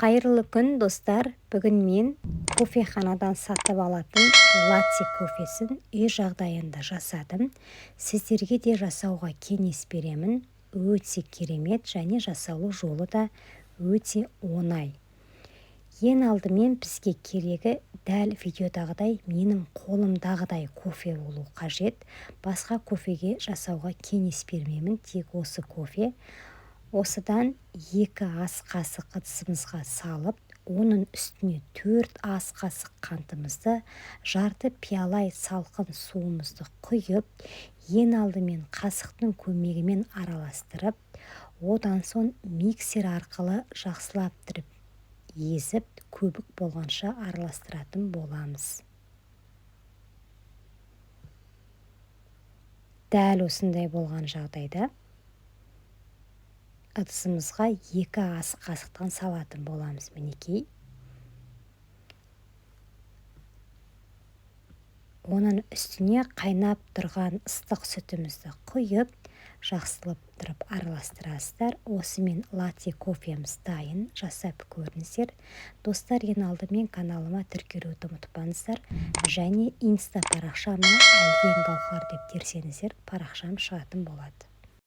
Қайырлы күн, достар. Бүгін мен кофеханадан сатып алатын латте кофесін үй жағдайында жасадым. Сіздерге де жасауға кеңес беремін. Өте керемет және жасалу жолы да өте оңай. Ең алдымен бізге керегі дәл видеодағыдай менің қолымдағыдай кофе болу қажет. Басқа кофеге жасауға кеңес бермеймін, тек осы кофе. Осыдан 2 ас қасық ыдысымызға салып, оның үстіне 4 ас қасық қантымызды, жарты пиалай салқын суымызды құйып, ең алдымен қасықтың көмегімен араластырып, одан соң миксер арқылы жақсылап тұрып, езіп, көбік болғанша араластыратын боламыз. Дәл осындай болған жағдайда ыдысымызға 2 ас қасықтан салатын боламыз. Мінекей. Оның үстіне қайнап тұрған ыстық сүтімізді құйып, жақсылап тұрып араластырасыздар. Осымен латте кофеміз дайын, жасап көріңіздер. Достар, ең алдымен каналыма тіркелуді ұмытпаңыздар. Және инста парақшама Әлген Гаухар деп терсеңіздер, парақшам шығатын болады.